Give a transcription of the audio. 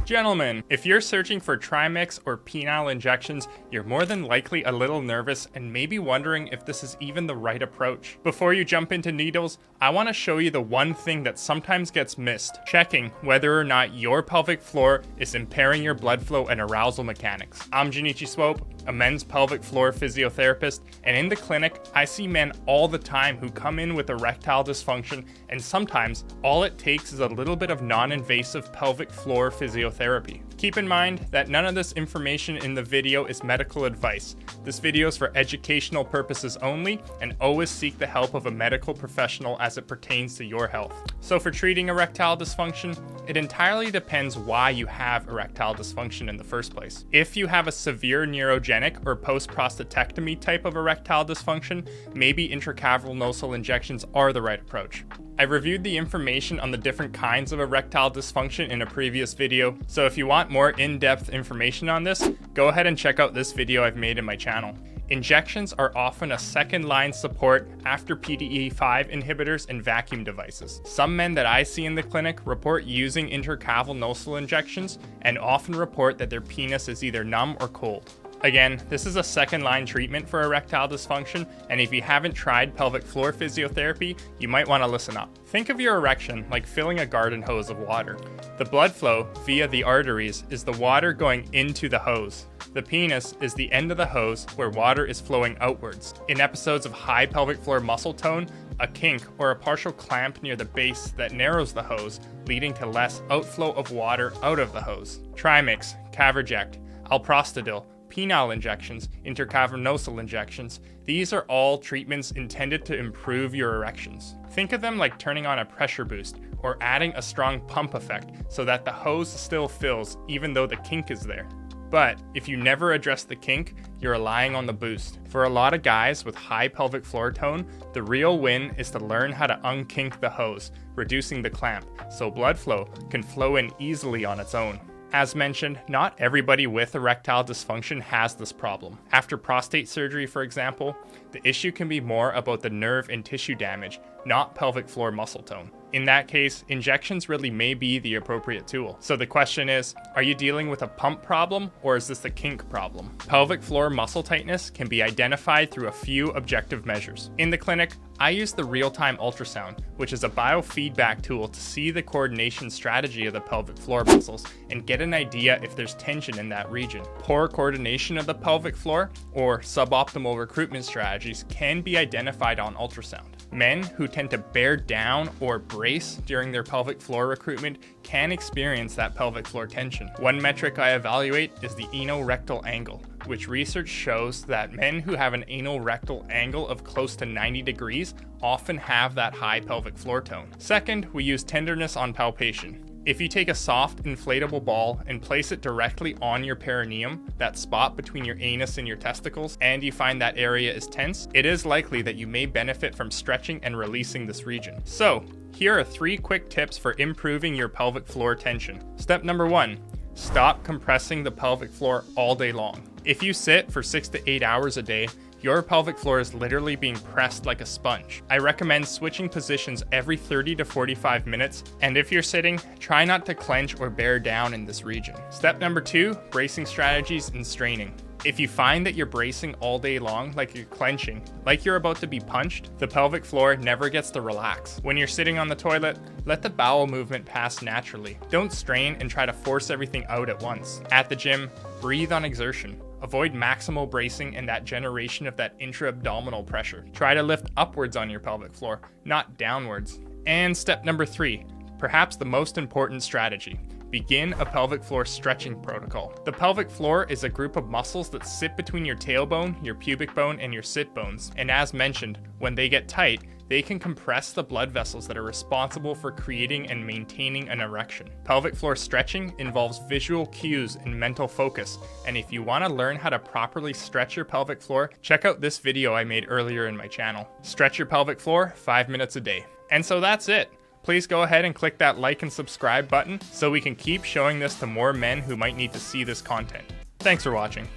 Gentlemen, if you're searching for trimix or penile injections, you're more than likely a little nervous and maybe wondering if this is even the right approach. Before you jump into needles, I want to show you the one thing that sometimes gets missed: checking whether or not your pelvic floor is impairing your blood flow and arousal mechanics. I'm Junichi Swope, a men's pelvic floor physiotherapist, and in the clinic, I see men all the time who come in with erectile dysfunction, and sometimes all it takes is a little bit of non-invasive pelvic floor physiotherapy. Keep in mind that none of this information in the video is medical advice. This video is for educational purposes only, and always seek the help of a medical professional as it pertains to your health. So for treating erectile dysfunction, it entirely depends why you have erectile dysfunction in the first place. If you have a severe neurogenic or post-prostatectomy type of erectile dysfunction, maybe intracavernosal injections are the right approach. I've reviewed the information on the different kinds of erectile dysfunction in a previous video, so if you want more in-depth information on this, go ahead and check out this video I've made in my channel. Injections are often a second-line support after PDE5 inhibitors and vacuum devices. Some men that I see in the clinic report using intercavernosal injections and often report that their penis is either numb or cold. Again, this is a second-line treatment for erectile dysfunction, and if you haven't tried pelvic floor physiotherapy, you might want to listen up. Think of your erection like filling a garden hose of water. The blood flow via the arteries is the water going into the hose. The penis is the end of the hose where water is flowing outwards. In episodes of high pelvic floor muscle tone, a kink or a partial clamp near the base that narrows the hose, leading to less outflow of water out of the hose. Trimix, Caverject, alprostadil, penile injections, intercavernosal injections, these are all treatments intended to improve your erections. Think of them like turning on a pressure boost or adding a strong pump effect so that the hose still fills even though the kink is there. But if you never address the kink, you're relying on the boost. For a lot of guys with high pelvic floor tone, the real win is to learn how to unkink the hose, reducing the clamp, so blood flow can flow in easily on its own. As mentioned, not everybody with erectile dysfunction has this problem. After prostate surgery, for example, the issue can be more about the nerve and tissue damage, not pelvic floor muscle tone. In that case, injections really may be the appropriate tool. So the question is, are you dealing with a pump problem or is this a kink problem? Pelvic floor muscle tightness can be identified through a few objective measures. In the clinic, I use the real-time ultrasound, which is a biofeedback tool to see the coordination strategy of the pelvic floor muscles and get an idea if there's tension in that region. Poor coordination of the pelvic floor or suboptimal recruitment strategies can be identified on ultrasound. Men who tend to bear down or brace during their pelvic floor recruitment can experience that pelvic floor tension. One metric I evaluate is the anorectal angle, which research shows that men who have an anorectal angle of close to 90 degrees often have that high pelvic floor tone. Second, we use tenderness on palpation. If you take a soft inflatable ball and place it directly on your perineum, that spot between your anus and your testicles, and you find that area is tense, it is likely that you may benefit from stretching and releasing this region. So, here are 3 quick tips for improving your pelvic floor tension. Step number 1, stop compressing the pelvic floor all day long. If you sit for 6 to 8 hours a day, your pelvic floor is literally being pressed like a sponge. I recommend switching positions every 30 to 45 minutes, and if you're sitting, try not to clench or bear down in this region. Step number 2, bracing strategies and straining. If you find that you're bracing all day long, like you're clenching, like you're about to be punched, the pelvic floor never gets to relax. When you're sitting on the toilet, let the bowel movement pass naturally. Don't strain and try to force everything out at once. At the gym, breathe on exertion. Avoid maximal bracing and that generation of that intra-abdominal pressure. Try to lift upwards on your pelvic floor, not downwards. And step number 3, perhaps the most important strategy. Begin a pelvic floor stretching protocol. The pelvic floor is a group of muscles that sit between your tailbone, your pubic bone, and your sit bones. And as mentioned, when they get tight, they can compress the blood vessels that are responsible for creating and maintaining an erection. Pelvic floor stretching involves visual cues and mental focus, and if you want to learn how to properly stretch your pelvic floor, check out this video I made earlier in my channel. Stretch your pelvic floor 5 minutes a day. And so that's it. Please go ahead and click that like and subscribe button so we can keep showing this to more men who might need to see this content. Thanks for watching.